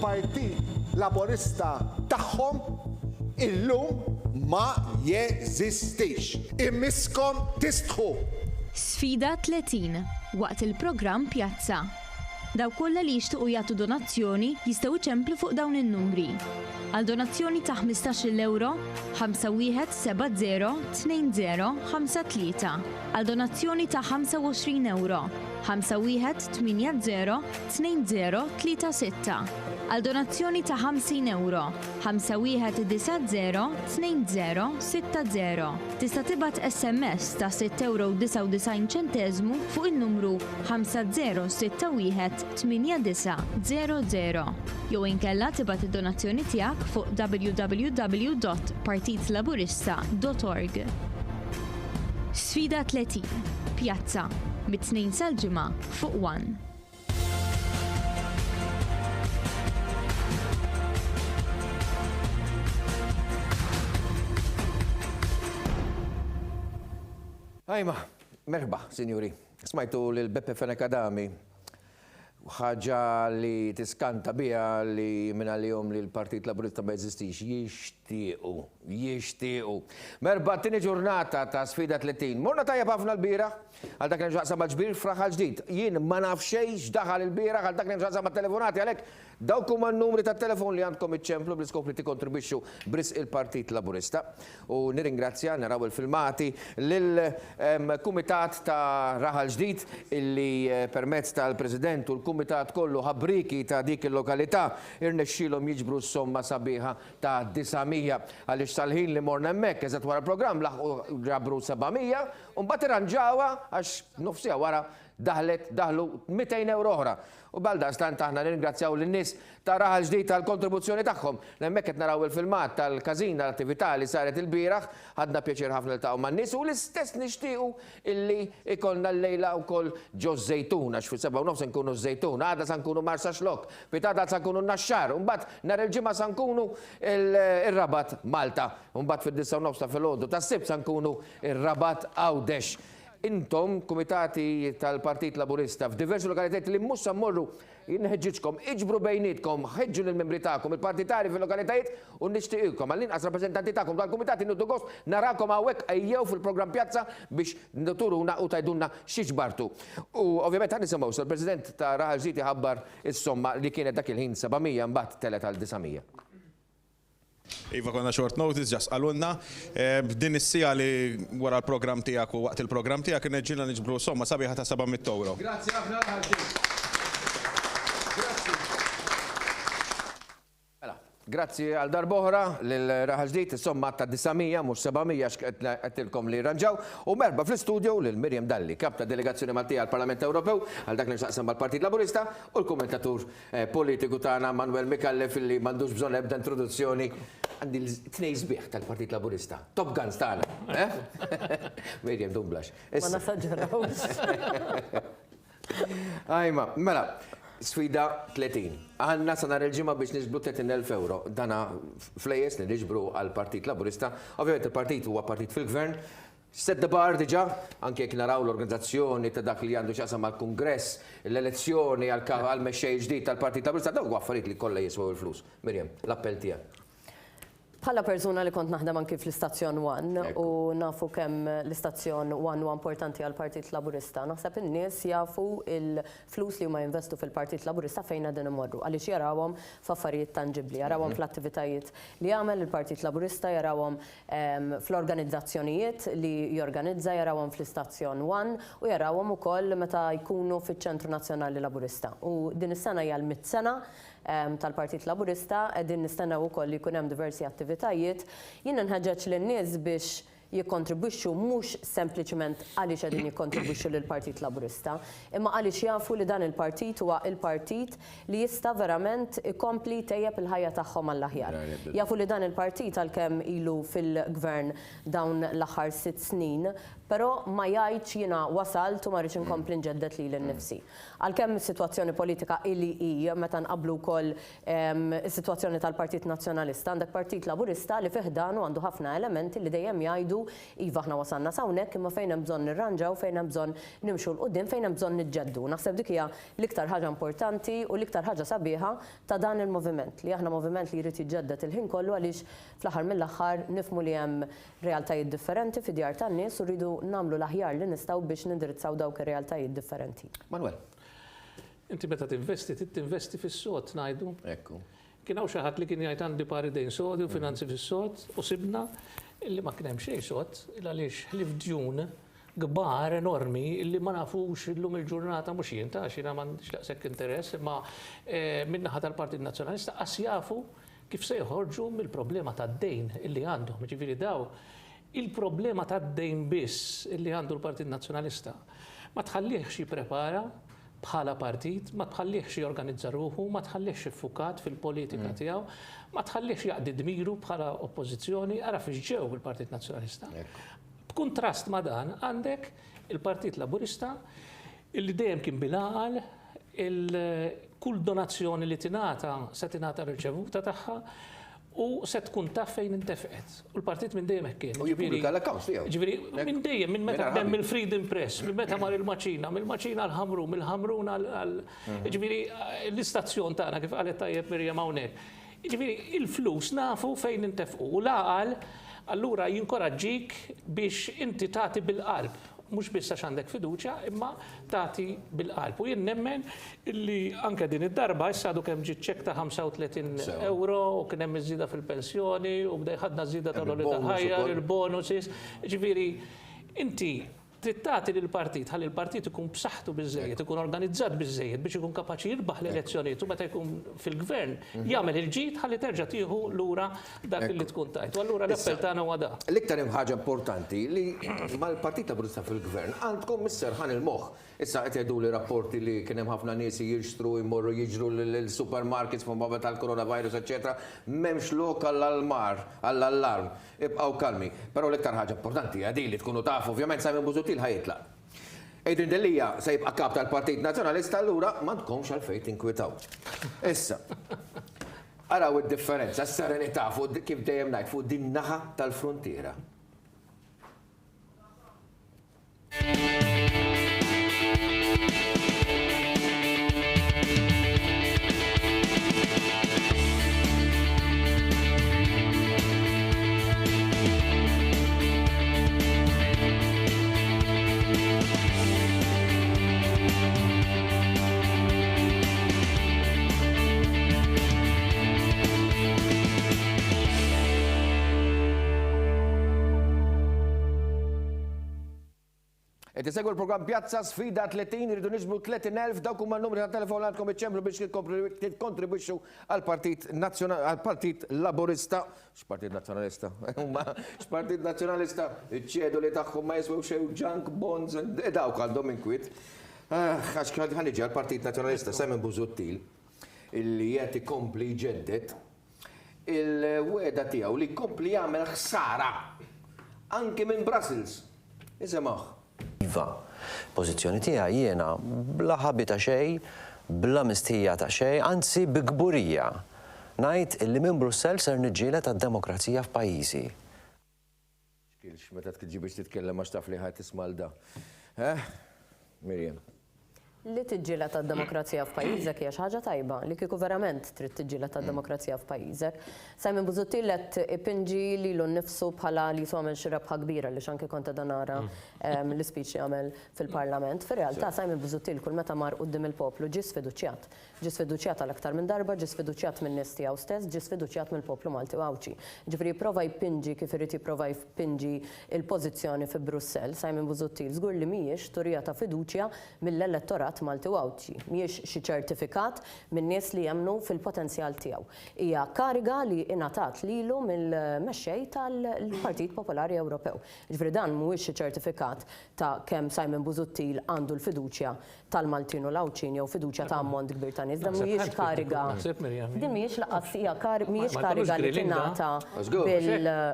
il-Partit Laburista tagħhom illum ma jeżistix. Immiskom tistħu. Sfida 30 waqt il-programm Pjazza. Daw kollha li jixtiequ jagħtu donazzjoni jistgħu iċemplu fuq dawn in-numri. Għal donazzjoni ta' 15 euro, 51702053. Għal donazzjoni ta' 25 euro, 51802036. Għal donazzjoni ta' 50 euro, 51902060. Tista' tibgħat SMS ta' 6,99 euro fuq in-numru 50618900. Jew inkella tibgħat id-donazzjoni tiegħek fuq www.partitlaburista.org. Sfida 30. Pjazza. Mit-2 sal-ġimgħa fuq 1. Ajma, merħba, sinjuri. Smajtu l-Beppe Fenekadami ħaġa li tiskanta bija li minna li jom li l-Partit Laburista ma jeżistix, jixtiequ. Merba t-tini ġurnata ta' sfida 30. Morna tajja ħafna l-bira, għal dak nġaqsa ġbir fraħal ġdid. Jien ma nafxejx daħal il-bira għal dak nġaqsa telefonati għalek dawkum għan-numri ta' telefon li għandkom iċċemplu bl-iskop li tikkontribwixxu bris il-Partit Laburista. U nirringrazzja, naraw il-filmati lill-Kumitat ta' Raħal Ġdid illi permezz tal-President u l-Kumitat kollu ħabriki ta' dik il-lokalità irnexxilhom jiġbru s-somma sabiħa ta' 900 għaliex tal-ħin li morna hemmhekk eżatt wara l-programm laħqu ġabru 700 u mbagħad irranġawha għax nofsija wara daħlu 200 euro oħra. U balda stant aħna nirringrazzjaw lin-nies ta' Raħal Ġdid tal-kontribuzzjoni tagħhom. Hemmhekk qed naraw il-filmat tal-każina l-attività li saret il-bieraħ, ħadna pjaċir ħafna niltaqgħu man-nies u l-istess nixtiequ illi ikollna l-lejla wkoll ġo żejtun għax fis-7 se nkunu żejtun, għada se nkunu Marsa Xlok, pitada se nkunu Naxxar, u mbagħad nhar il-ġimgħa se nkunu ir-Rabat Malta, u mbagħad fid-9 ta' filgħodu tas-Sibt se nkunu ir-Rabat Għawdex. Intom, kumitati tal-Partit Laburista f'diversi lokalitajiet li mhux se mmorru jinħeġġitkom, iġbru bejnietkom, ħeġġu lill-membri tagħkom, il-partitari fil-lokalitajiet u nixtieqilkom għall-inqas rappreżentanti tagħkom tal-kumitati nieħdu gost narawkom hawnhekk ejjew fil-programm Pjazza biex turuna u tgħidulna x'ġbartu. U ovvjament ħan nisimgħu il-President ta' Raħal Ġdid iħabbar is-somma li kienet dak il-ħin 700 mbagħad telet għal 900. Iva konna short notice, ġas għalunna, b'din is-sija li wara l-program tijak u waqt il-program tijak neġġilna niġbru somma sabiħa ta' 700 euro. Grazie ħafna Grazzi għal darboħra l-Raħal Ġdid, somma ta' 900, mux 700 għattilkom li ranġaw. U merba fl-studio l-Mirjam Dalli, kap ta' delegazzjoni Maltija għal-Parlament Ewropew, għal dak li nxaqsam għal-Partit Laburista, u l-kommentatur politiku tagħna Manuel Mikallef li mandux bżon ebda introduzzjoni għandi l-tnej sbieħ tal-Partit Laburista. Top Guns tagħna. Mirjam Dumblax. Ma nasaġġarawx. Ajma, mela. Sfida 30. Għanna sa nar il-ġimgħa biex niġbru 30,000 euro. Dana flejes li niġbru għal-Partit Laburista. Ovvjament il-partit huwa partit fil-gvern. Set the bar diġà, anke jekk naraw l-organizzazzjoni ta' dak li għandu x'qasam mal-Kungress, l-elezzjoni għal-mexxej ġdid tal-Partit Laburista, dawk affarijiet li kollha jiswew il-flus. Mirjam, l-appell tiegħek. Bħala persuna li kont naħdem anki fl-istazzjon 1 u nafu kemm l-istazzjon 1 huwa importanti għall-Partit Laburista. Naħseb in-nies jafu il-flus li huma jinvestu fil-Partit Laburista fejn qegħdin imorru għaliex jarawhom f'affarijiet tanġibbli, jarawhom fl-attivitajiet li jagħmel il-Partit Laburista, jarawhom fl-organizzazzjonijiet li jorganizza, jarawhom fl-istazzjon 1 u jarawhom ukoll meta jkunu fiċ-Ċentru Nazzjonali Laburista. U din is-sena hija l-100 sena tal-Partit Laburista, qegħdin nistennew ukoll li jkun hemm diversi attivitajiet. Jien nħeġġeġ lin-nies biex jikkontribwixxu mhux sempliċement għaliex qegħdin jikkontribwixxu lill-Partit Laburista, imma għaliex jafu li dan il-partit huwa il-partit li jista' verament ikompli tejjeb il-ħajja tagħhom għall-aħjar. Jafu li dan il-partit għalkemm ilu fil-gvern dawn l-aħħar 6 snin, però ma jgħidx jiena wasalt u ma rridx inkompli nġeddet lili nnifsi. Għalkemm is-sitwazzjoni politika ili hi meta nqabblu wkoll is-sitwazzjoni tal-Partit Nazzjonalista, għandek Partit Laburista li fih dan għandu ħafna elementi li dejjem jgħidu iva aħna wasalna sawnek imma fejn hemm bżonn nirranġaw, fejn hemm bżonn nimxu l qudiem fejn hemm bżonn niġġeddu. Naħseb dik hija l-iktar ħaġa importanti u l-iktar ħaġa sabiħa ta' dan il-moviment li aħna moviment li jrid jiġġedded il-ħin kollu għaliex fl-aħħar mill-aħħar nifhmu li hemm realtajiet differenti fid-djar tan-nies u rridu nagħmlu l-aħjar li nistgħu biex nindirizzaw dawk ir-realtajiet differenti. Manuel. Inti meta tinvesti fis-sod ngħidu. Ekku. Kien hawn xi ħadd li kien jgħid għandi pari dejn sodi u finanzi fis-sod u sibna illi ma kien hemm xejn sod għaliex ħlif djun kbar enormi illi ma nafux illum il-ġurnata mhux jien ta' xina m'għandix daqshekk interess imma min-naħa tal-Partit Nazzjonalista qas jafu kif se joħorġu mill-problema tad-dejn illi għandhom. Ġifieri daw il-problema tad-dejn biss illi għandu l-Partit Nazzjonalista ma tħallihx jipprepara bħala partit, ma tħallihx jorganizza ruħu, ma tħallihx iffukat fil-politika tiegħu, ma tħallihx jaqdi dmiru bħala oppożizzjoni, ara fiex ġew il-Partit Nazzjonalista. B'kuntrast ma' dan għandek il-Partit Laburista illi dejjem kien bilaqal kull donazzjoni li tingħata se tingħata riċevuta tagħha u se tkun taf fejn intefqet. U l-partit minn dejjem hekk kien. U jippubblika l-accounts tiegħu. Ġifieri minn dejjem minn meta bdemm mill-Freedom Press, minn meta mar il-Maċina, mill-Maċina għall-Ħamrun, mill-Ħamrun għal ġifieri l-istazzjon tagħna kif qalet tajjeb Mirjam hawnhekk. Ġifieri il-flus nafu fejn intefqu u laqal allura jinkoraġġik biex inti tagħti bil-qalb. Mhux biss għax għandek fiduċja, imma tagħti bil-qalb. U jien nemmen illi anke din id-darba issa għadu kemm ġiet ċekk ta' 35 euro u kien hemm iżida fil-pensjoni u bdej ħadna żieda tal-oli tal-ħajja, il-bonuses. Ġifieri inti trid tagħti lill-partit ħalli l-partit ikun b'saħħtu biżżejjed, ikun organizzat biżżejjed biex ikun kapaċi jirbaħ l-elezzjonijiet u meta jkun fil-gvern jagħmel il-ġid ħalli terġa' tieħu lura dak li tkun tajt. U allura l-appell tagħna huwa da. L-iktar hemm ħaġa importanti li mal-Partit Laburista fil-Gvern għandkom misserħan il-moħħ. Issa qed jgħidu li rapporti li kien hemm ħafna nies jixtru jmorru jiġru l-supermarkets f'mabba tal-coronavirus, eċetera, m'hemmx lok għall-almar, għall-allarm. Ibqgħu kalmi. Però l-iktar ħaġa importanti hija din li tkunu tafu, ovvjament Simon Busuttil ħajitlaq. Adrian Delija se jibqa' kap tal-Partit Nazzjonalista allura m'għandkomx għalfejn tinkwitaw. Issa. Araw id-differenza, s-serenità fuq kif dejjem ngħid fuq din naħa tal-frontiera. Tisegwu l-programm Pjazza Sfida 30, rridu niġbru 30,000 dawk huma n-numri ta' telefon għandkom iċċembru biex tikkontribwixxu għall-Partit għall-Partit Laburista. X'Partit Nazzjonalista? X'Partit Nazzjonalista iċċedu li tagħhom ma jiswew xejn junk bonds dawk għandhom inkwit. Għax ħaniġi għall-Partit Nazzjonalista Simon Busuttil illi qed ikompli jġeddet il-weda tiegħu li jkompli jagħmel ħsara anke minn Brussels. Isemgħu. Iva, pożizzjoni tiegħi jiena bla ħabbi ta' xejn, bla mistija ta' xejn, anzi bi gburija. Ngħid illi minn Brussell ser niġġieled għad-demokrazija f'pajjiżi. Xkielx meta tġi biex titkellem għax taf li ħadd tisma' da. Mirjam. Li tiġġieled tad-demokrazija f'pajjiżek hija xi ħaġa tajba, li kieku verament trid tiġġieled tad-demokrazija f'pajjiżek. Simon Busuttil qed ipinġi lilu nnifsu bħala li jagħmel xi rebħa kbira li x'anke kont qed nara l-ispeech jagħmel fil-Parlament. Fir-realtà Simon Busuttil kull meta mar quddiem il-poplu ġie sfiduċjat. Ġie sfiduċjat għal aktar minn darba, ġie sfiduċjat minn nies tiegħu stess, ġie sfiduċjat mill-poplu Malti Wawċi. Ġifieri jipprova jpinġi kif irid jipprova jpinġi il-pożizzjoni fi Brussell. Simon Busuttil żgur li mhijiex turija ta' fiduċja mill-elettorat Malti Wawċi. Mhijiex xi ċertifikat minn nies li jemmnu fil-potenzjal tiegħu. Hija kariga li ingħatat lilu mill-mexxej tal-Partit Popolari Ewropew. Ġifieri dan mhuwiex xi ċertifikat ta' kemm Simon Busuttil għandu l-fiduċja tal-Maltin u l-Awċin jew fiduċja ta' ammont kbir ta' nies. Dan mhijiex kariga. Din mhijiex laqas hija mhijiex kariga li tingħata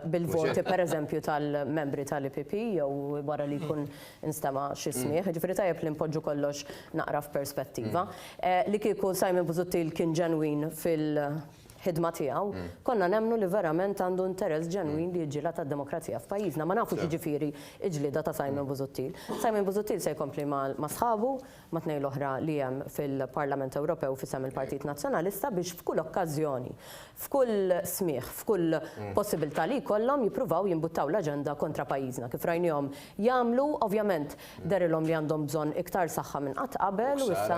bil-voti pereżempju tal-membri tal-IPP jew wara li jkun instema' xi smigħ. Ġifieri tajjeb li npoġġu kollox naqra f'perspettiva. Li kieku Simon Busuttil kien ġenwin ħidma tiegħu, konna nemmnu li verament għandu interess ġenwin li jiġġiela tad-demokrazija f'pajjiżna. Ma nafu ġifieri iġlieda ta' Simon Busuttil. Simon Busuttil se jkompli ma' sħabu, ma' tnejn l-oħra li hemm fil-Parlament Ewropew fisem il-Partit Nazzjonalista biex f'kull okkażjoni, f'kull smigħ, f'kull possibilità li jkollhom jippruvaw jimbuttaw l-aġenda kontra pajjiżna. Kif rajnihom jagħmlu, ovvjament derilhom li għandhom bżonn iktar saħħa minn qatt qabel u issa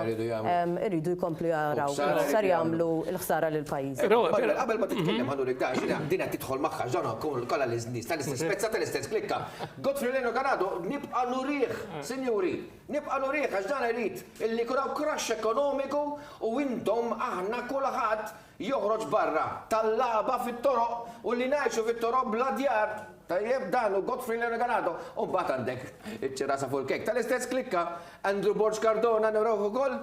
iridu jkomplu jaraw sar jagħmlu l-ħsara lil pajjiż. Qabel ma titkellem ħadu dik dax, din qed tidħol magħha ġona kollha l-iżnies tal-istess pezza tal-istess klikka. Godfrey Leno Ganado nibqa' nurih, sinjuri, nibqa' nurih għax dan irid illi kuraw crash ekonomiku u intom aħna kulħadd joħroġ barra tal-laba fit-toroq u li ngħixu fit-toroq bla djar. Tajjeb dan u Godfrey Leno Ganado u mbagħad għandek iċ-ċirasa fuq il-kek tal-istess klikka Andrew Borg Cardona naraw ukoll.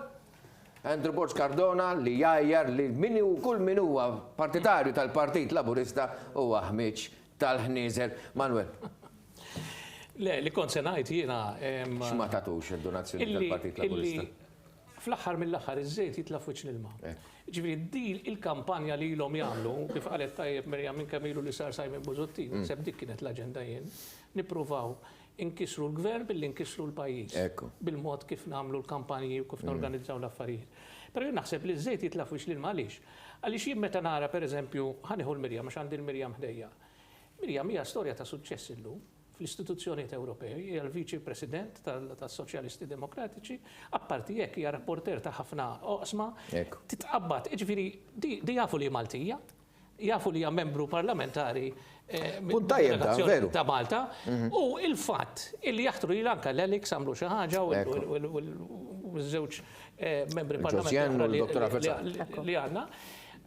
Andrew Borg Cardona li jajjar li kull min huwa partitarju tal-Partit Laburista huwa ħmiġ tal-ħnieżer. Manuel. Le, li kont se ngħid jiena X'ma tagħtux id-donazzjoni tal-Partit Laburista. Fl-aħħar mill-aħħar iż-żejt jitla' fuq l-ilma. Ġifieri din il-kampanja li ilhom jagħmlu kif qalet tajjeb Mirjam minn kemm ilu li sar Simon Busuttil, seb dik kienet l-aġenda jien, nippruvaw inkisru l-gvern billi nkisru l-pajjiż. Bil-mod kif nagħmlu l-kampanji u kif norganizzaw l-affarijiet. Però jien naħseb li ż-żejt jitla' fuq l-ilma għaliex. Għaliex jien meta nara pereżempju ħanieħu l-Mirjam għax għandi l-Mirjam ħdejja. Mirjam hija storja ta' suċċess illum fl-istituzzjonijiet Ewropej, hija l-Viċi President tas-Soċjalisti Demokratiċi, apparti jekk hija rapporter ta' ħafna oqsma, titqabbad, jiġifieri di jafu li Maltija, jafu li hija membru parlamentari ta' Malta, u il-fatt illi jaħtru li anke l-Alex għamlu xi ħaġa u ż-żewġ membri parlamentari li għandna,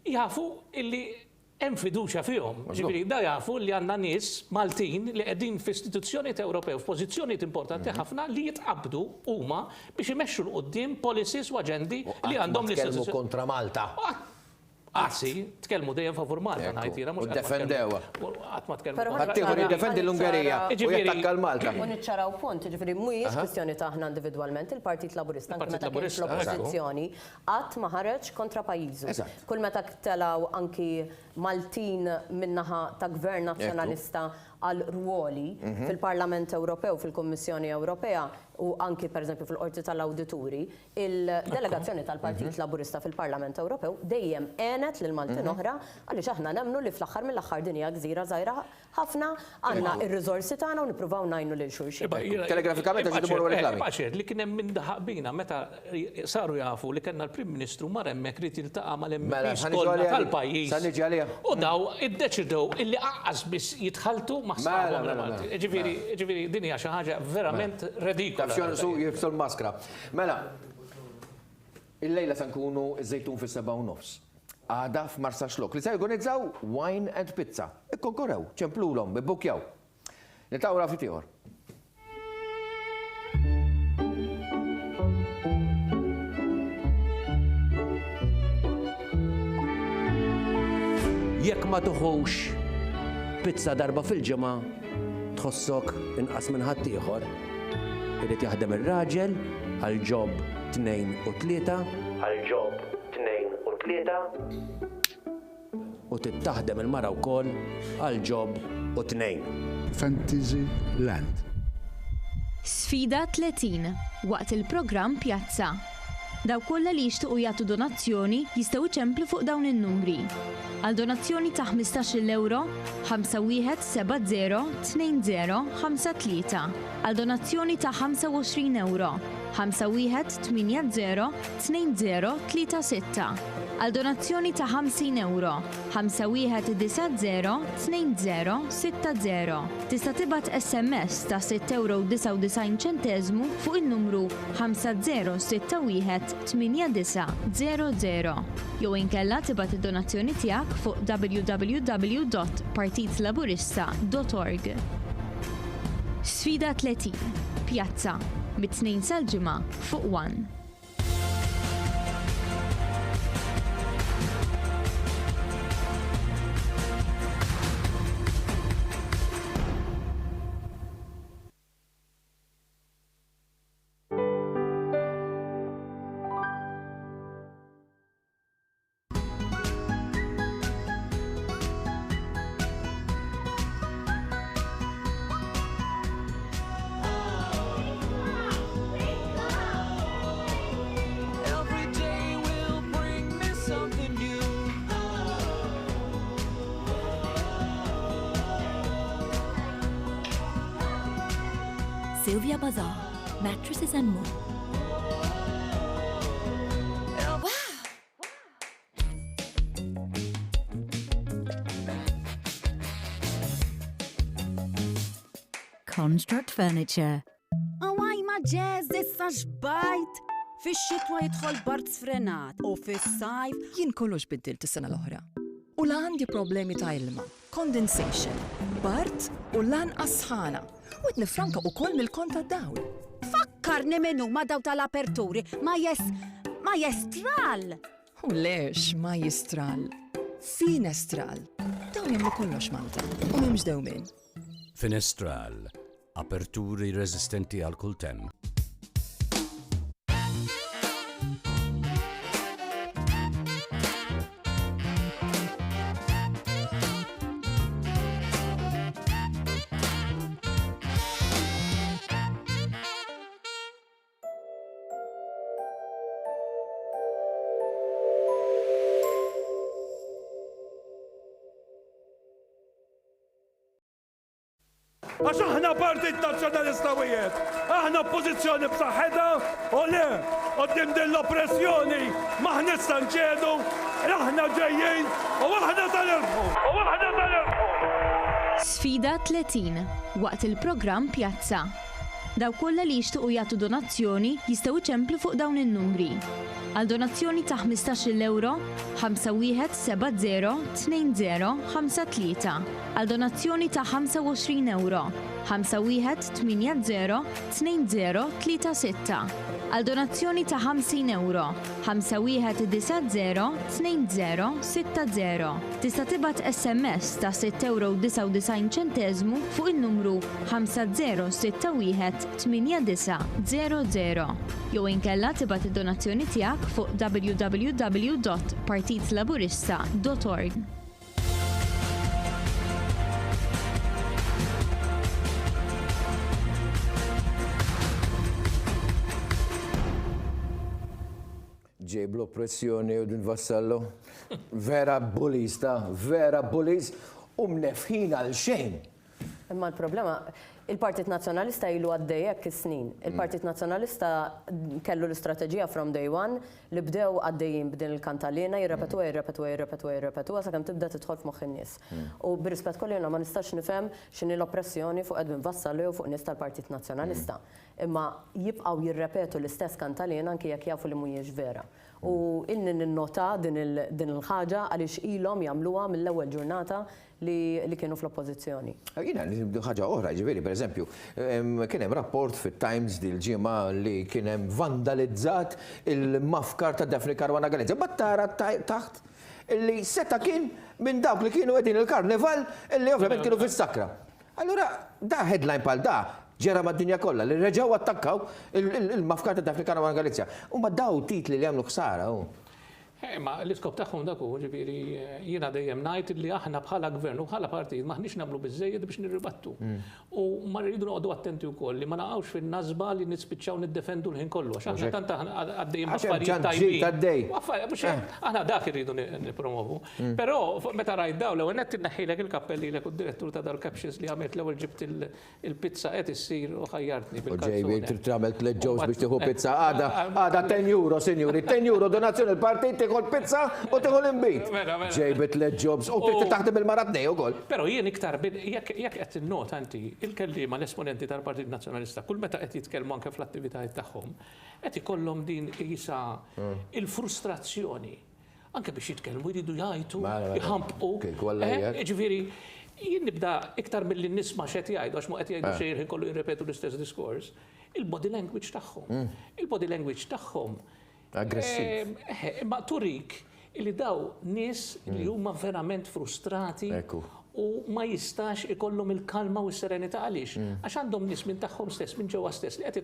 jafu illi hemm fiduċja fihom. Ġifieri da jafu li għandna nies Maltin li qegħdin f'istituzzjonijiet Ewropew f'pożizzjonijiet importanti ħafna li jitqabdu huma biex imexxu l qudiem policies u aġendi li għandhom l-istituzzjoni kontra Malta. Anzi, tkellmu dejjem favur Malta ngħidilha mhux defendewa. Qatt ma tkellmu. Ħaddieħor jiddefendi l-Ungerija u jattakka l-Malta. U niċċaraw punt, ġifieri mhuwiex kwistjoni ta' aħna individwalment, il-Partit Laburista anke meta kien fl-oppożizzjoni qatt ma ħareġ kontra pajjiżu. Kull meta ktelaw anki Maltin min-naħa ta' Gvern Nazzjonalista għal ruoli fil-Parlament Ewropew, fil-Kummissjoni Ewropea u anki pereżempju fil-Qorti tal-Awdituri, il-delegazzjoni tal-Partit Laburista fil-Parlament Ewropew dejjem għenet lil Maltin oħra għaliex aħna nemmnu li fl-aħħar mill-aħħar din hija gżira żgħira ħafna għandna ir-riżorsi tagħna u nippruvaw ngħinu lil xulxin. Telegrafikament qed imorru reklami. Li kien hemm mindaħaq bina meta saru jafu li kellna l-Prim Ministru mar hemmhekk rid jiltaqa' mal-MPs kollha tal-pajjiż. U daw iddeċidew illi qaqqas biss jitħaltu ma' ġifieri din hija xi ħaġa verament redikola. Taf xogħol su jibsu l-maskra. Mela, il-lejla se nkunu iż-żejtun fis-7:30. Għada f'Marsa Xlok li se jorganizzaw wine and pizza. Ikkonkorew, ċemplulhom, ibbukjaw. Nitgħu rafi ieħor. Jekk ma tuħux pizza darba fil-ġimgħa tħossok inqas minn ħadd ieħor. Irid jaħdem ir-raġel għal job 2 u 3 u tittaħdem il-mara wkoll għal job 2. Fantasy Land. Sfida 30 waqt il-programm Pjazza. Daw kollha li jixtiequ jagħtu donazzjoni jistgħu iċemplu fuq dawn in-numri. Għal donazzjoni ta' 15 euro 51702053. Għal donazzjoni ta' 25 euro 51802036. Għal donazzjoni ta' 50 euro 51902060. Tista' tibgħat SMS ta' 6.99 euro fuq in-numru 50618900 jew inkella tibgħat id-donazzjoni tiegħek fuq www.partitlaburista.org. Sfida 30 Pjazza mit-2 sal-ġimgħa fuq 1. Sylvia Bazaar, mattresses and more. Construct Furniture. Awaj ma ġez issa xbajt. Fix-xitwa jidħol bart sfrenat u fis-sajf. Jien kollox biddilt is-sena l-oħra. U la għandi problemi ta' ilma, condensation, bart u lanqas sħana. U qed nifranka wkoll mill-kont tad-dawl. Fakkarni minnu ma daw tal-aperturi, ma jestral. U lex ma jistral. Finestral. Dawn jemlu kollox Malta. U m'hemmx dewmien. Finestral. Aperturi resistenti għal kull temm. Għax aħna partit nazzjonalista wieħed, aħna oppożizzjoni b'saħħetha u le, qudiem din l-oppressjoni maħnissa nċedu, aħna ġejjin u aħna tal-irfu. Sfida 30 waqt il-programm Pjazza. Daw kollha li jixtiequ jagħtu donazzjoni jistgħu iċemplu fuq dawn in-numri. Għal donazzjoni ta' 15 euro, 51702053. Għal donazzjoni ta' 25 euro, 51802036. Għal donazzjoni ta' 50 euro, 51902060. Tista' tibgħat SMS ta' 6,99 euro fuq il-numru 50618900. Jew inkella tibgħat id-donazzjoni tiegħek fuq www.partitlaburista.org. ġejb l-oppressjoni u din vassallu. Vera bulista, vera bulis u mnefħin għal xejn. Imma l-problema, il-Partit Nazzjonalista ilu għaddejjek is-snin. Il-Partit Nazzjonalista kellu l-istrateġija from day one li bdew għaddejjin b'din il-kantalina jirrepetuha sakemm tibda tidħol f'moħħ in-nies. U b'rispett kollha ma nistax nifhem x'inhi l-oppressjoni fuq Edwin Vassallu u fuq nies tal-Partit Nazzjonalista. Imma jibqgħu jirrepetu l-istess kantalina anke jekk jafu li mhijiex vera. U inni ninnota din il-ħaġa għaliex ilhom jagħmluha mill-ewwel ġurnata li kienu fl-oppożizzjoni. Jiena ħaġa oħra, ġifieri, pereżempju, kien hemm rapport fit-Times dil-ġimgħa li kien hemm vandalizzat il-mafkar ta' Daphne Caruana Galizia. Battara taħt li seta kien minn dawk li kienu qegħdin il-karneval li ovvjament kienu fis-sakra. Allura da headline bħal da ġera mad-dinja kollha li reġgħu attakkaw il-mafkar ta' Daphne Caruana Galizia. U ma daw titli li għamlu ħsara. Ma l-iskop tagħhom dak hu ġifieri jiena dejjem ngħid li aħna bħala gvern u bħala partit maħniex nagħmlu biżejjed biex nirribattu. U ma rridu noqogħdu attenti wkoll li ma naqgħux fin-nażba li nispiċċaw niddefendu l-ħin kollu għax aħna tant għaddejjin affarijiet tajbin. Aħna dak irridu nippromovu. Però meta rajt daw l-ewwel qed inneħħilek il-kappelli lek ud-direttur ta' dal-Captions li għamilt l-ewwel ġibt il-pizza qed issir u ħajjartni bil-kalzone. Ġejbi trid tagħmel tliet ġews biex tieħu pizza għada 10 euro, sinjuri, 10 euro donazzjoni il-partit tieħol pizza u tieħol imbit. Ġejbet tliet jobs u taħdem il-maratnej ukoll. Però jien iktar jekk qed innota anti il-kelliema l-esponenti tal-Partit Nazzjonalista kull meta qed jitkellmu anke fl-attivitajiet tagħhom qed ikollhom din qisha il-frustrazzjoni. Anke biex jitkellmu jridu jgħidu, jħampqu. Ġifieri jien nibda iktar milli nisma' x'qed jgħidu għax ma qed jgħidu xejn kollu jirrepetu l-istess diskors. Il-body language tagħhom. Il-body language tagħhom aggressiv. Ma turik li daw nies li huma verament frustrati u ma jistax ikollhom il-kalma u s-serenità għaliex. Għax għandhom nies minn tagħhom stess, minn ġewwa stess li qed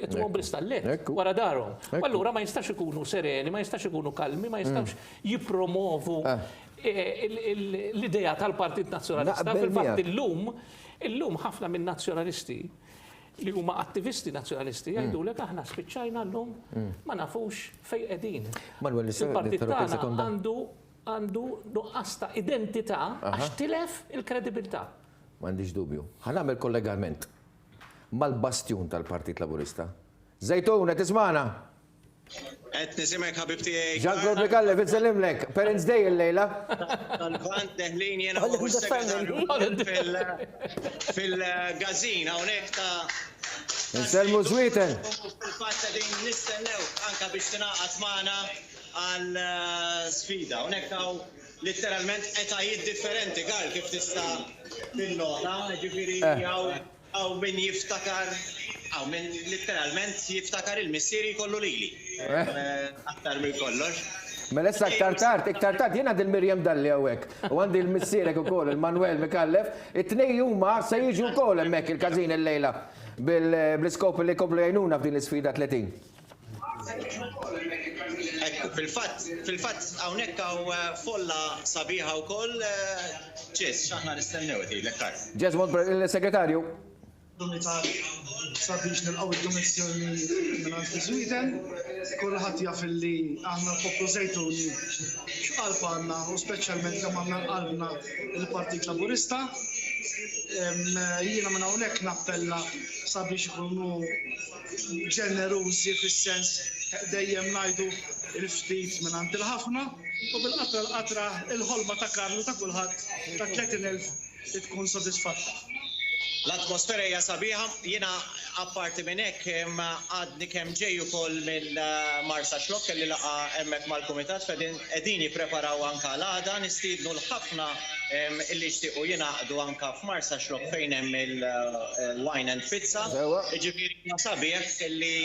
itgħu bristallet wara darhom. Allura ma jistax ikunu sereni, ma jistax ikunu kalmi, ma jistax jippromovu l-idea tal-Partit Nazzjonalista. Fil-fatt illum ħafna minn nazzjonalisti li huma attivisti nazzjonalisti jgħidulek aħna spiċċajna llum ma nafux fejn qegħdin. Il-partit tagħna għandu nuqqas ta' identità għax tilef il-kredibilità. M'għandix dubju. Ħanagħmel kollegament. mal-bastjun tal-Partit Laburista. Zejtun, qed tismana? Qed nisimek ħabib tiegħi. Jean-Claude Mikalle, fitsellimlek, Parents Day il-lejla. Tal-vant neħlin jena fil-gazina hawnhekk ta' Nselmu Switen. Il-fatt din nistennew anka biex tingħaqad magħna għal-sfida. Hawnhekk hawn letteralment etajiet differenti għal kif tista' tinnota, ġifieri hawn min jiftakar hawn min letteralment jiftakar il-missieri kollu lili. Aktar minn kollox. Mela issa iktar tard, jiena għandi l-Mirjam Dalli hawnhekk. U għandi l-missierek ukoll, il-Manuel Mikallef, it-tnejn huma se jiġu wkoll hemmhekk il-każin il-lejla bil-iskop li jkomplu jgħinuna f'din l-isfida 30. Fil-fatt hawnhekk hawn folla sabiħa wkoll ċess x'aħna nistennew l-ektar. Ġesmond il-Segretarju. Sabiex nilqgħu id-domissjoni minn Sweden, kulħadd jaf illi aħna l-poplu Żejtuni x'qalb għandna u speċjalment kemm għandna qalbna il-Partit Laburista. Jiena minn hawnhekk nappella sabiex ikunu ġenerużi fis-sens dejjem ngħidu il-ftit minn għand il-ħafna u bil-qatra l-qatra il-ħolma ta' Karlu ta' kulħadd ta' 30,000 tkun sodisfatta. L-atmosfera hija sabiħa, jiena apparti minn hekk għadni kemm ġej ukoll minn Marsa Xlok kelli laqa hemmhekk mal-kumitat fejn qegħdin jippreparaw anke l-għada nistiednu l-ħafna illi jixtiequ jingħaqdu anke f'Marsa Xlok fejn hemm il-wine and pizza. Ġifieri sabiħ illi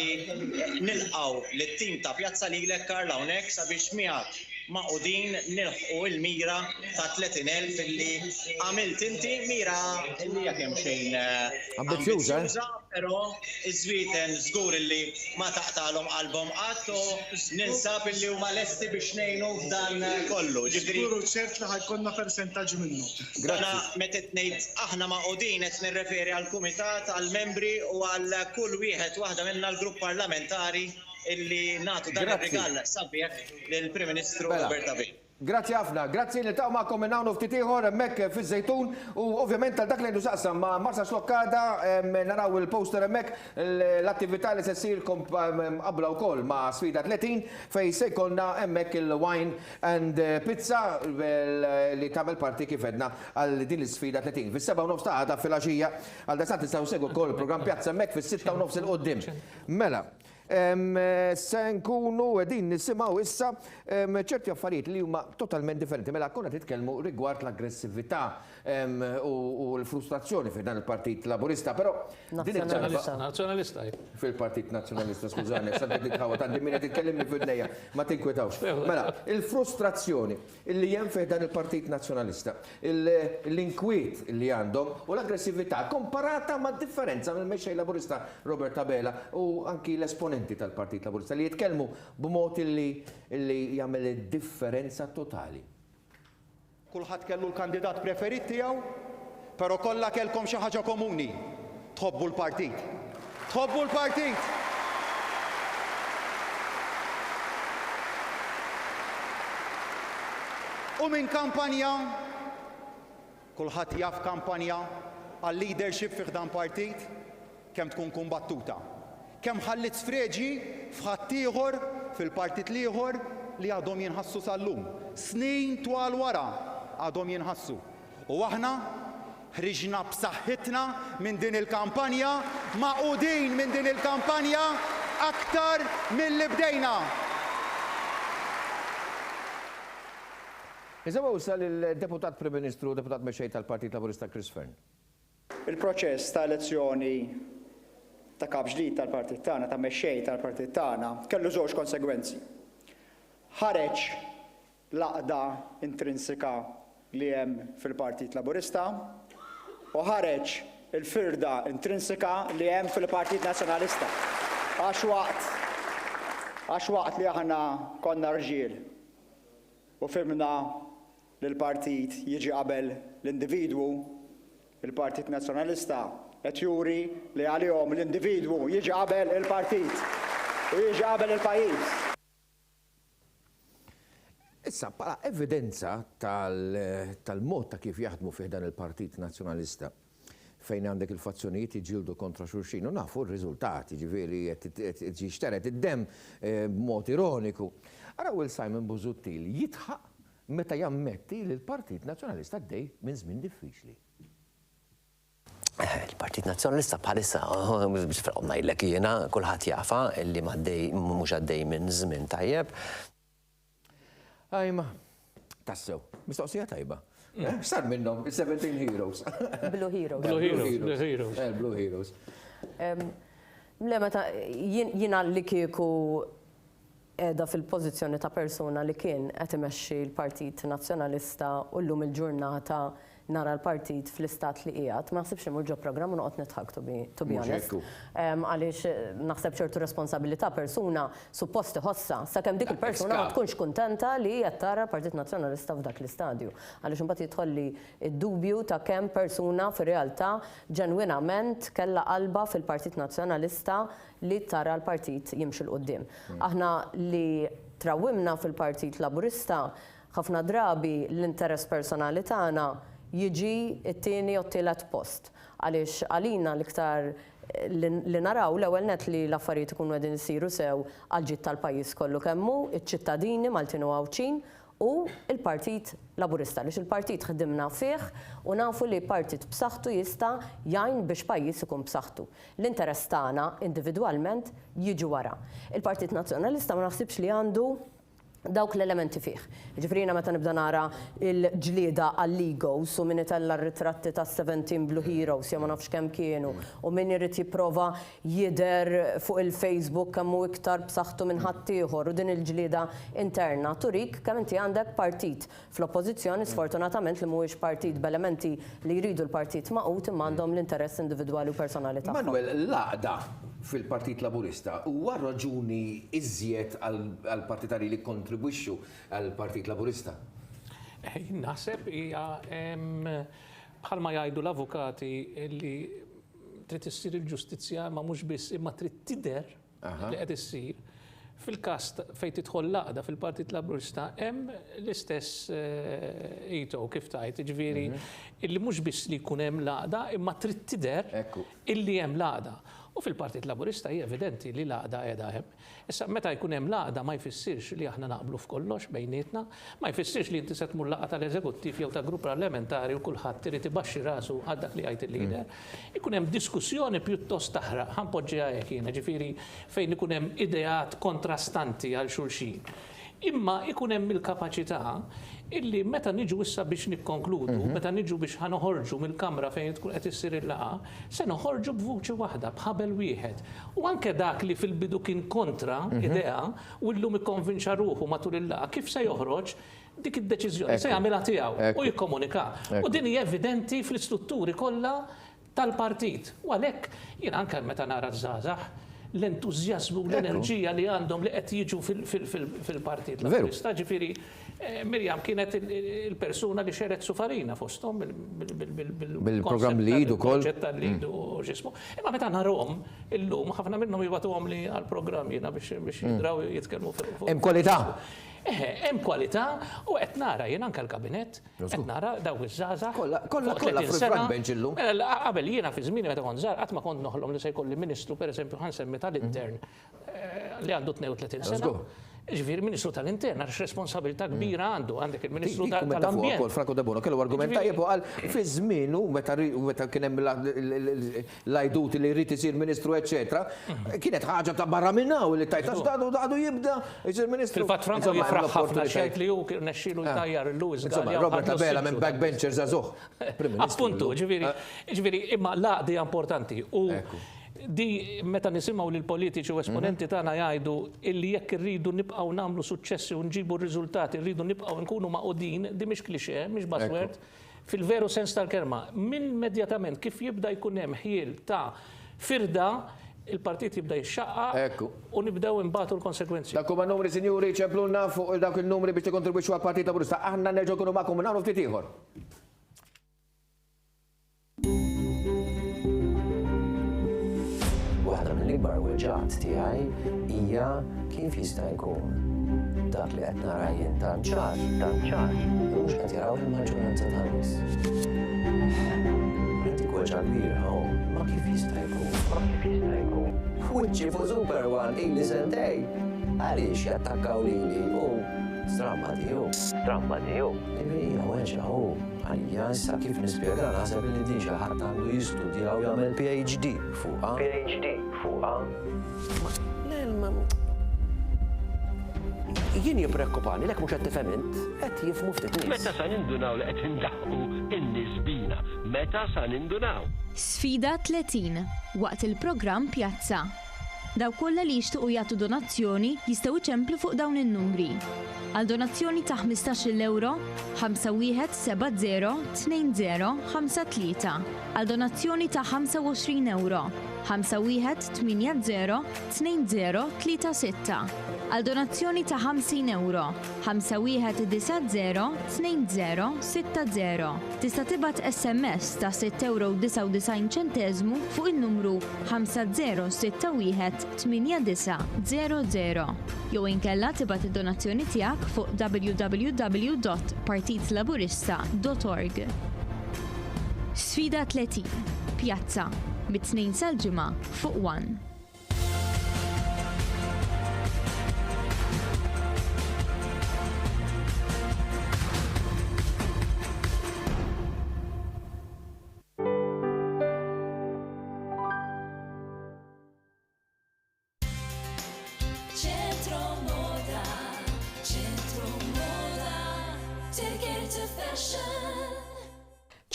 nilqgħu lit-tim ta' Pjazza Lilek Karl hawnhekk sabiex miegħek maqudin nilħqu il-mira ta' 30,000 illi għamilt inti mira illi hija kemm xejn ambizzjuża, però iż-Żwieten żgur illi ma taqtalhom qalbhom qatt u ninsab illi huma lesti biex ngħinu f'dan kollu. Żguru ċert li ħajkonna persentaġġ minnu. Għana meta ngħid aħna maqudin qed nirreferi għall-kumitat, għall-membri u għal kull wieħed waħda minna l-grupp parlamentari illi natu dan ir-rigal sabiħ lill-Prim Ministru Robert Abe. Grazzi ħafna, grazzi li taw ma'kom minn hawn ftit ieħor hemmhekk fiż-Żejtun u ovvjament għal dak li nusaqsam ma' Marsa Xlokkada naraw il-poster hemmhekk l-attività li se ssir qabla wkoll ma' sfida 30 fejn se jkollna hemmhekk il-wine and pizza li tagħmel parti kif edna għal din l-isfida 30. Fis-7:30 ta' għada fil-għaxija għal dasant tistgħu segwu wkoll il-programm Pjazza hemmhekk fis-6:30 il qudiem. Mela, se nkunu qegħdin nisimgħu issa ċerti affarijiet li huma totalment differenti. Mela konna titkellmu rigward l-aggressività u l-frustrazzjoni fi dan il-Partit Laburista, però Nazzjonalista. Fil-Partit Nazzjonalista, skużani, sa titħawat għandi min qed titkellimni fid-dnejja, ma tinkwetawx. Mela, il-frustrazzjoni li hemm fi dan il-Partit Nazzjonalista, l-inkwiet li għandhom u l-aggressività komparata ma' differenza mill-mexxej Laburista Robert Abela u anki l-esponenti tal-Partit Laburista li jitkellmu b'mod li jagħmel differenza totali. Kulħadd kellu l-kandidat preferit tiegħu, però kollha kellkom xi ħaġa komuni. Tħobbu l-partit. Tħobbu l-partit. U minn kampanja, kulħadd jaf kampanja għal leadership fih dan partit kemm tkun kumbattuta. Kemm ħallit sfreġi f'ħadd ieħor fil-partit ieħor li għadhom jinħassu sal-lum. Snin twal wara għadhom jinħassu. U aħna ħriġna b'saħħitna minn din il-kampanja, maqudin minn din il-kampanja aktar mill-li bdejna. Nisimgħu issa lill-Deputat Prim Ministru, Deputat Mexxej tal-Partit Laburista Chris Fern. Il-proċess ta' elezzjoni ta' kap ġdid tal-partit tagħna, ta' mexxej tal-partit tagħna, kellu żewġ konsegwenzi. Ħareġ l-għaqda intrinsika li hemm fil-Partit Laburista u ħareġ il-firda intrinsika li hemm fil-Partit Nazzjonalista. Għax waqt li aħna konna rġiel u fimna li l-partit jiġi qabel l-individwu, il-Partit Nazzjonalista qed juri li għalihom l-individwu jiġi qabel il-partit u jiġi qabel il-pajjiż. Issa, bħala evidenza tal-mod ta' kif jaħdmu fih dan il-Partit Nazzjonalista fejn għandek il-fazzjonijiet jiġildu kontra xulxin, u nafu r-riżultati, ġifieri qed jixteret id-dem b'mod ironiku. Ara Will Simon Busuttil jitħaq meta jammetti li l-Partit Nazzjonalista għaddej minn żmien diffiċli. Il-Partit Nazzjonalista bħalissa, ngħidlek jiena kulħadd jafa li mhux għaddej minn żmien tajjeb. Ajma, tassew, mistoqsija tajba. X'sar minnhom, 17 Heroes. Blue Heroes. Blue Heroes. Le meta jiena li kieku edha fil-pożizzjoni ta' persuna li kien qed imexxi l-Partit Nazzjonalista u llum il-ġurnata nara l-partit fl-istat li qiegħed, ma naħsibx imur ġo programm u noqgħod nitħak to be honest. Għaliex naħseb ċertu responsabilità persuna suppost iħossha sakemm dik il-persuna ma tkunx kuntenta li qed tara l-Partit Nazzjonalista f'dak l-istadju. Għaliex imbagħad jidħol li d-dubju ta' kemm persuna fir-realtà ġenwinament kellha qalba fil-Partit Nazzjonalista li tara l-partit jimxi l-qoddim. Aħna li trawimna fil-Partit Laburista ħafna drabi l-interess personali tagħna jiġi t-tieni u t-tielet post. Għaliex għalina l-iktar li naraw l-ewwel net li l-affarijiet ikunu qegħdin isiru sew għal-ġid tal-pajjiż kollu kemmu, iċ-ċittadini Maltin u Għawċin u l-Partit Laburista. Għaliex il-partit ħdimna fih u nafu li partit b'saħħtu jista' jgħin biex pajjiż ikun b'saħħtu. L-interess tagħna individwalment jiġu wara. Il-Partit Nazzjonalista ma naħsibx li għandu dawk l-elementi fih. Ġifrina meta nibda nara il-ġlieda għall-egos u min itella r-ritratti ta' 17 Blue Heroes jew ma nafx kemm kienu u min irid jipprova jidher fuq il-Facebook kemm hu iktar b'saħħtu minn ħadd ieħor u din il-ġlieda interna turik kemm inti għandek partit fl-oppożizzjoni sfortunatament li mhuwiex partit b'elementi li jridu l-partit maqut imma għandhom l-interess individwali u personali tagħhom. Manuel, l-għaqda fil-Partit Laburista huwa raġuni iżjed għall-partitari li kontribwixxu għall-Partit Laburista? Naħseb hija bħalma jgħidu l-avukati li trid issir il-ġustizzja ma mhux biss imma trid tidher li qed issir. Fil-każ fejn tidħol laqda fil-Partit Laburista hemm l-istess ito kif tajt, ġifieri illi mhux biss li jkun hemm laqda imma trid tidher illi hemm laqda. U fil-Partit Laburista hija evidenti li laqda qiegħda hemm. Issa meta jkun hemm laqda ma jfissirx li aħna naqblu f'kollox bejnietna, ma jfissirx li inti se tmur laqgħa tal-eżekuttiv jew ta' grupp parlamentari u kulħadd irid ibaxxi rasu għal dak li jgħid il-lider. Ikun hemm diskussjoni pjuttost taħraq, ħanpoġġiha hekk jiena, ġifieri fejn ikun hemm ideat kontrastanti għal xulxin. Imma ikun hemm il-kapaċità illi meta niġu issa biex nikkonkludu, meta niġu biex ħanoħorġu mill-kamra fejn tkun qed issir il-laqgħa, se noħorġu b'vuċi waħda, b'ħabel wieħed. U anke dak li fil-bidu kien kontra idea u llum ikkonvinċa ruħu matul il-laqgħa kif se joħroġ dik id-deċiżjoni se jagħmilha tiegħu u jikkomunika. U din hija evidenti fl-istrutturi kollha tal-partit. U għalhekk jien anke meta nara żgħażagħ l-entużjażmu u l-enerġija li għandhom li qed jiġu fil-Partit Laburista. Ġifieri Mirjam kienet il-persuna li xeret sufarina fosthom bil-programm Lead ukoll. Proġett tal-Lead u ġismu. Imma meta narhom illum ħafna minnhom jibgħatuhom li għall-programm jiena biex jidraw jitkellmu fuq. Hemm kwalità. Hemm kwalità u qed nara jien anke l-kabinett, qed nara dawk iż-żgħażagħ. Kollha fil-frontbench illum. Qabel jiena fi żmieni meta kont żgħar qatt ma kont noħlom li se jkolli ministru pereżempju ħansemmi tal-intern li għandu 32 sena. Ġifieri Ministru tal-Intern għax responsabilità kbira għandek il-Ministru tal-Ambjent. Franco De Bono kellu argument tajjeb qal fi żmienu meta kien hemm l-għajduti li jrid isir Ministru eċetera, kienet ħaġa ta' barra minnaw li tajt għadu jibda isir Ministru. Fil-fatt Franco jifraħ ħafna xejn li hu nexxielu jtajjar il-Lewis Gallia. Robert Abela minn backbenchers żagħżugħ. Appuntu, ġifieri imma laqdi importanti u di meta nisimgħu lil politiċi u esponenti tagħna jgħidu illi jekk irridu nibqgħu nagħmlu suċċessi u nġibu r-riżultati, rridu nibqgħu nkunu maqudin, di mhix klixé, mhix buzzword, fil-veru sens tal-kelma. Min immedjatament kif jibda jkun hemm ħiel ta' firda, il-partit jibda jixxaqqa u nibdew imbagħtu l-konsekwenzi. Dak huma numri sinjuri ċemplulna fuq dawk il-numri biex tikkontribwixxu għall-Partit Laburista. Aħna nerġgħu nkunu magħkom minn hawn ftit ieħor. Waħda mill-ikbar weġġat tiegħi hija kif jista' jkun dak li qed nara jien tant ċar mhux qed jaraw il-maġġoranza tan-nies. Inti kweċa kbira, ma kif jista' jkun? Wiċċi fuq Super One ili sentej. Għaliex jattakkaw lili stramma tiegħu. Hija weġa għalija issa kif nispjega naħseb li din xi ħadd għandu jistudja u jagħmel PhD fuqha. Jien jippreokkupani lek mhux qed tifhem int, qed jifhmu ftit nies. Meta sa nindunaw li qed indaħħu in-nies bina? Meta sa nindunaw? Sfida 30 waqt il-programm Pjazza. Daw kollha li jixtiequ jagħtu donazzjoni jistgħu iċemplu fuq dawn in-numri. Għal donazzjoni ta' 15 euro, 5170 2053. Għal donazzjoni ta' 25 euro, 5180 2036. Għal donazzjoni ta' 50 euro, 5190 2060. Tista' tibgħat SMS ta' 6,99 € fuq il-numru 5061 8900 jew inkella tibgħat id-donazzjoni tiegħek fuq www.partitlaburista.org. Sfida 30 Pjazza mit-2 sal-ġimgħa fuq 1.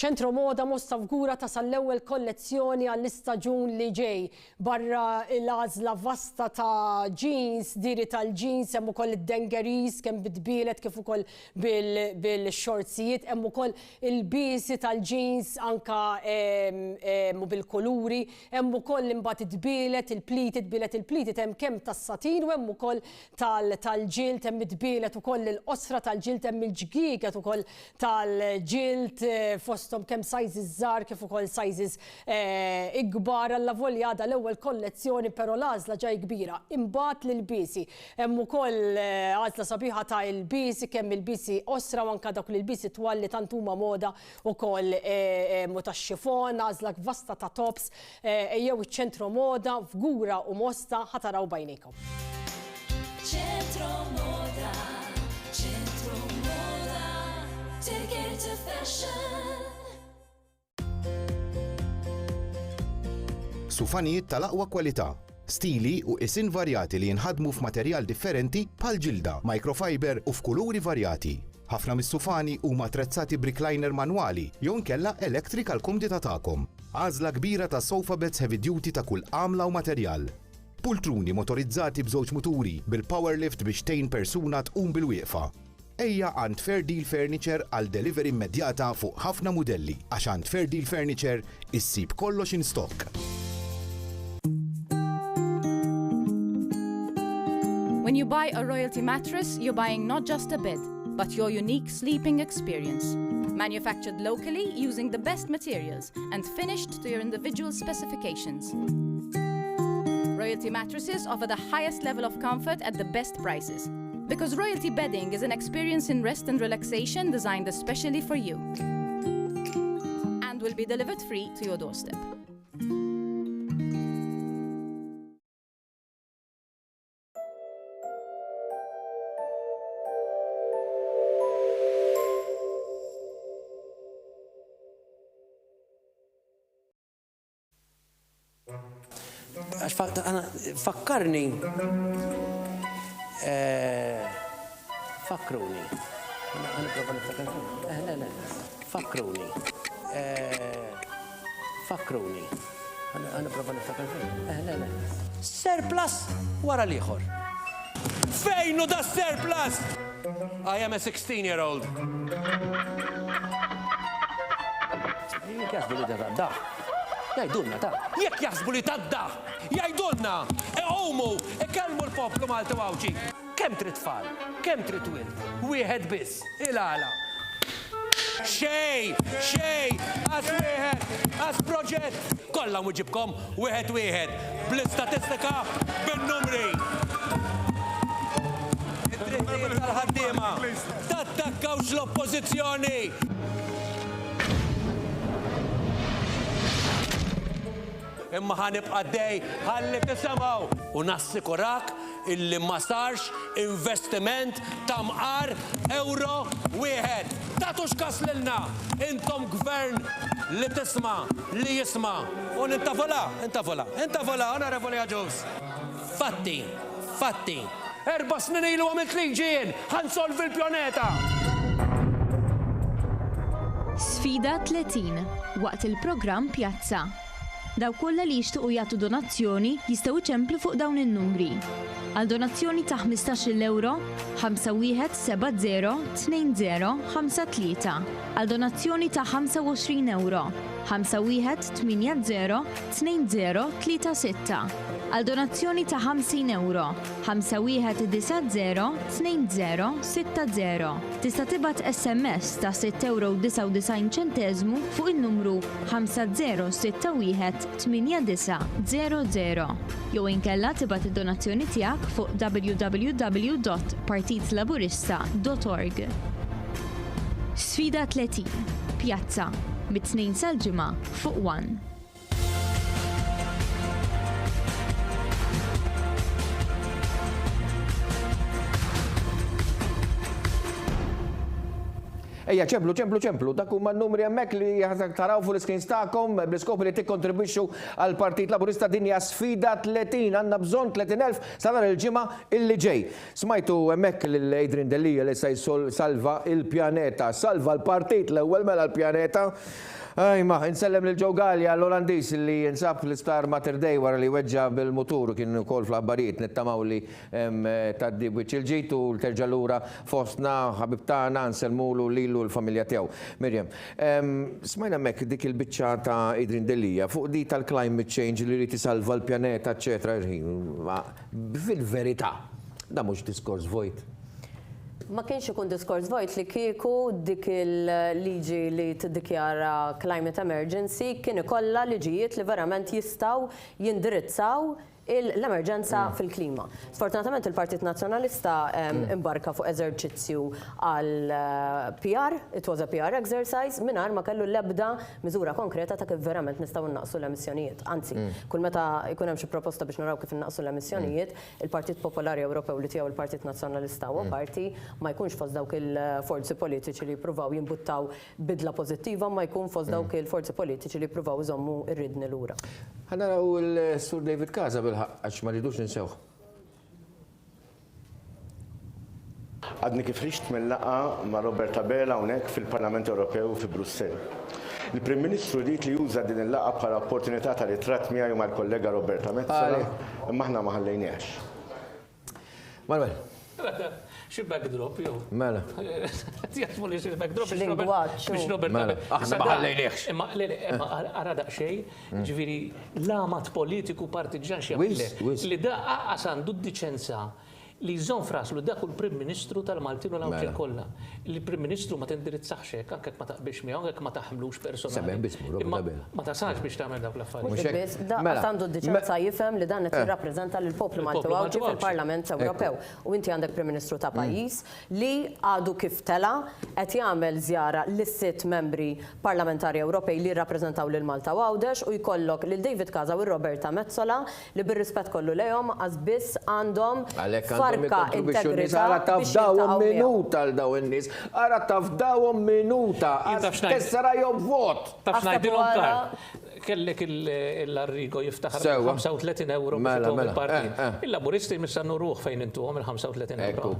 ċentro Moda mostafgura ta' sal-ewwel kollezzjoni għall-istaġun li ġej. Barra l-għażla vasta ta' jeans, diri tal-jeans, hemm ukoll id-dengeries kemm bitbielet kif ukoll bil-xorzijiet, hemm ukoll il-biesi tal-jeans anka bil-kuluri, hemm ukoll imbagħad idbielet il-pleated hemm kemm tas-satin u hemm ukoll tal-ġild, hemm idbielet ukoll il-qosra tal-ġild, hemm il-ġgieget ukoll tal-ġild fost kemm sizes żgħar kif ukoll sizes ikbar alla volja għadha l-ewwel kollezzjoni però l-għażla ġej kbira. Imbagħad lill-biesi. Hemm ukoll għażla sabiħa ta' il-biesi kemm il-biesi osra u anke dawk il-biesi twal li tant huma moda ukoll tax-xifon, għażla vasta ta' tops jew iċ-ċentro Moda f'Gura u Mosta ħataraw bajnejkom. Ċentro Moda, take it to fashion. Sufanijiet tal-aqwa kwalità, stili u isin varjati li jinħadmu f'materjal differenti bħal ġilda, microfiber u f'kuluri varjati. Ħafna mis-sufani huma attrezzati b'recliner manwali jew inkella electric għall kumdità tagħkom. Għażla kbira ta' sofa beds heavy duty ta' kull għamla u materjal. Pultruni motorizzati b'żewġ muturi bil-power lift biex tgħin persuna tqum bil-wieqfa. Ejja għand Fair Deal Furniture għal delivery immedjata fuq ħafna modelli għax għand Fair Deal Furniture issib kollox in stock. When you buy a Royalty mattress, you're buying not just a bed, but your unique sleeping experience. Manufactured locally using the best materials and finished to your individual specifications. Royalty mattresses offer the highest level of comfort at the best prices. Because Royalty bedding is an experience in rest and relaxation designed especially for you. And will be delivered free to your doorstep. Fakkarni. Fakruni. Fakruni. Fakruni. Surplus wara liħor. Fejnu da surplus? I am a 16-year-old. Jek jasbu li da. Jajdulna ta. Jek jasbu li ta. Jajdulna. Omu. Kalmu l-poplu Malta wawċi. Kem trid tfal? Kem trid wild? Wieħed biss. Il-għala. Xej, għas wieħed, għas proġett. Kollha muġibkom wieħed. Bl-istatistika, bin-numri. Id-drittijiet tal-ħaddiema. Tattakkawx l-oppożizzjoni. imma ħanibqa' dej ħalli tisimgħu u nassikurak illi ma sarx investiment ta' mqar euro wieħed. Tatux kas lilna, intom gvern li tisma, li jisma. U intafola, onorevoli Ħaġus. Fatti. 4 snin ilu għamilt liġien, ħansolvi l-pjaneta. Sfida 30 waqt il-programm Pjazza. Daw kollha li jixtiequ jagħtu donazzjoni jistgħu iċemplu fuq dawn in-numri. Għal donazzjoni ta' 15 euro, 51702053. Għal donazzjoni ta' 25 euro, 51802036. Għal donazzjoni ta' 50 euro, 51902060. Tista' tibgħat SMS ta' 6,99 € fuq il-numru 50618900. Jew inkella tibgħat id-donazzjoni tiegħek fuq www.partitlaburista.org. Sfida 30 Pjazza mit-2 sal-ġimgħa fuq 1. Ejja, ċemplu, dak huma n-numri hemmhekk li taraw fuq l-iskins tagħkom bl-iskop li tikkontribwixxu għal Partit Laburista dinja sfida 30 għandna bżonn 30,000 sa nhar il-ġimgħa illi ġej. Smajtu hemmhekk lil Adrian Delija li se salva il-pjaneta, salva l-partit l-ewwel mela l-pjaneta. Ajma, insellem l-ġogalja l-Olandis li jinsab l-Star Mater Dei wara li weġġa bil-motur kien ukoll fl-abbarijiet nittamaw li taddi wiċċ-il-ġitu l-terġa' lura fostna ħabib tagħna nsellmulu lilu l-familja tiegħu. Mirjam, smajna hemmhekk dik il-biċċa ta' Adrian Delija fuq di tal-climate change li rrid isalva l-pjaneta, eċetera. Fil-verità, da mhux diskors vojt. Ma kienx ikun diskors vojt li kieku dik il-liġi li tiddikjara climate emergency kien ikollha liġijiet li verament jistgħu jindirizzaw l-emerġenza fil-klima. Sfortunatament il-Partit Nazzjonalista imbarka fuq eżerċizzju għal PR, it was a PR exercise, mingħajr ma kellu l-ebda miżura konkreta ta' kif verament nistgħu naqsu l-emissjonijiet. Anzi, kull meta jkun hemm xi proposta biex naraw kif innaqsu l-emissjonijiet, il-Partit Popolari Ewropew li tiegħu il-Partit Nazzjonalista huwa parti ma jkunx fost dawk il-forzi politiċi li jippruvaw jimbuttaw bidla pożittiva, ma jkun fost dawk il-forzi politiċi li jippruvaw iżommu r-ridni lura. Ħanaraw il-Sur David Kaza għax ma rridux ninsewh. Għadni kif rixt mill-laqa ma' Robert Abela hawnhekk fil-Parlament Ewropew fi Brussell. Il-Prim Ministru rid li juża din il-laqa bħala opportunità ta' ritratt miegħi mal-kollega Roberta Metsola, imma aħna ma ħallejniex. Manuel. Xi backdrop jew. Mela. Jasmu li xi backdrop biex Robert. Mela, aħna ma ħallejniex. Imma ara daqsxejn, ġifieri l-amat politiku partiġan xi li da aqas għandu d-diċenza li jżomm fraslu dak il-Prim Ministru tal-Maltin u l-Awċel kollha. Il-Prim Ministru ma tindirizzax hekk anke ma taqbilx miegħu, anke ma taħmlux personali. Semmen bismu, Robert Abela. Ma tasax biex tagħmel dawk l-affarijiet. Mhux biss, da għandu d-diċenza jifhem li dan qed jirrappreżenta lill-poplu Malti Għawġi fil-Parlament Ewropew. U inti għandek Prim Ministru ta' pajjiż li għadu kif tela qed jagħmel żjara lis-sitt membri parlamentari Ewropej li jirrappreżentaw lil Malta Għawdex u jkollok lil David Kaza u Roberta Metsola li bir-rispett kollu lejhom għaż biss għandhom Ara tafdawhom minuta għal daw in-nies, ara tafdawhom minuta, tessera jom vot. Taf ngħidilhom kar. Kellek il-Arrigo jiftaħar 35 euro il-partit. Il-Laburisti missannu ruħ fejn intuhom il-35 euro.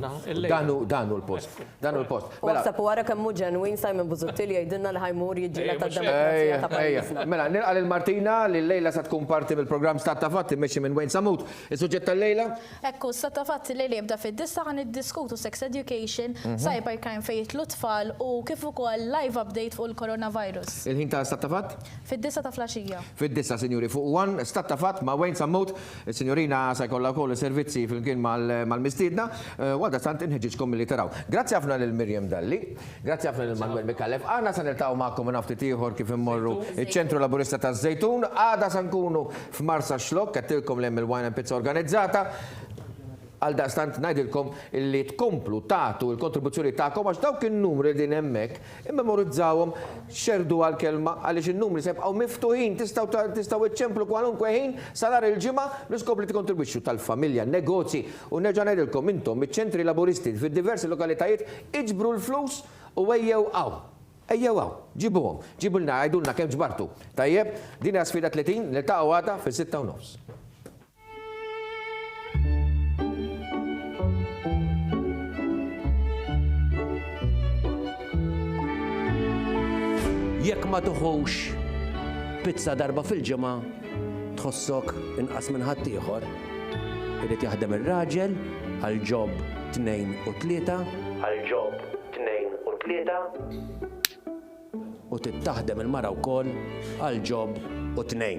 Danu l-post. Danu l-post. U għasab wara kemm hu ġenwin Simon Busuttil jgħidilna li ħajmur jiġġieled tad-demokrazija ta' pajjiżna. Mela, nilqa' lil-Martina li l-lejla sa tkun parti mill-programm Stat ta' Fatt immexxi minn Wayne Samut. Is-suġġett tal-lejla? Ekku, Stat ta' Fatt li jibda fid-disa ħan iddiskutu sex education, cybercrime fejn jitlu tfal u kif ukoll live update fuq il-coronavirus. Il-ħin ta' Stat ta' Fatt? Fid-disa ta' Fid-disa, sinjuri, fuq One, Stat ta' Fatt ma' Wayne Samut, sinjurina sa' jkollha wkoll servizzi fil-kien mal-mistiedna, għadda sant inħeġġitkom li taraw. Grazzi ħafna lil Mirjam Dalli, grazzi ħafna lil Manuel Mikallef, għandna sa niltaqgħu magħkom naftit ieħor kif immorru iċ-Ċentru Laburista taż-Żejtun, għadha sa nkunu f'Marsa Xlok, qed tilkom lem il-Wine and Pizza organizzata. Għal daqstant ngħidilkom illi tkomplu tagħtu l-kontribuzzjoni tagħkom għax dawk in-numri din hemmhekk immemorizzawhom xerdu għall-kelma għaliex in-numri se jibqgħu miftuħin tistgħu iċċemplu kwalunkwe ħin salar il-ġimgħa niskopli tikkontribwixxu tal-familja, negozji u nerġa' ngħidilkom intom iċ-ċentri laburisti fid-diversi lokalitajiet iġbru l-flus u ejjew ġibuhom, ġibulna għajdulna kemm ġbartu. Tajjeb, din hija sfida 30 li taqgħu għada fis-6:30. Jekk ma tuħux pizza darba fil-ġimgħa, tħossok inqas minn ħadd ieħor. Irid jaħdem ir-raġel għal job 2 u 3, u tittaħdem il-mara wkoll għal job u 2.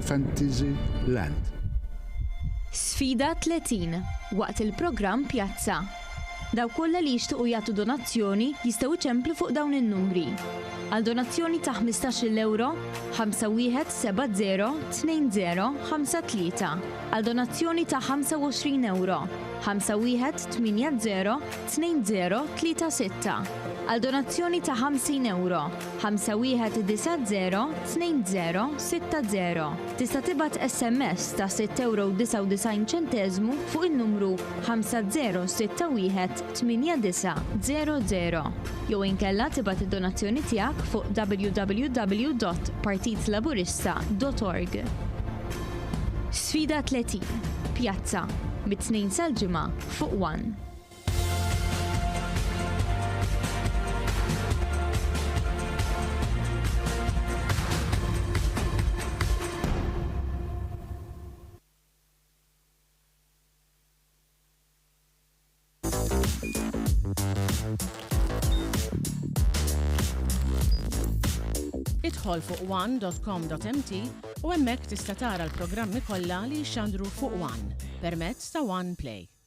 Fantasy Land. Sfida 30 waqt il-programm Pjazza. Daw kollha li jixtiequ jagħtu donazzjoni jistgħu iċemplu fuq dawn in-numri. Għal donazzjoni ta' 15 euro, 51702053. Għal donazzjoni ta' 25 euro, 51802036. Għal donazzjoni ta' 50 euro, 51902060. Tista' tibgħat SMS ta' 6.99 euro fuq in-numru 50618900 jew inkella tibgħat id-donazzjoni tiegħek fuq www.partitlaburista.org. Sfida 30. Pjazza. Mit-2 sal-ġimgħa fuq 1. Idħol fuq one.com.mt u hemmhekk tista' tara l-programmi kollha li jxandru fuq One permezz ta' One Play.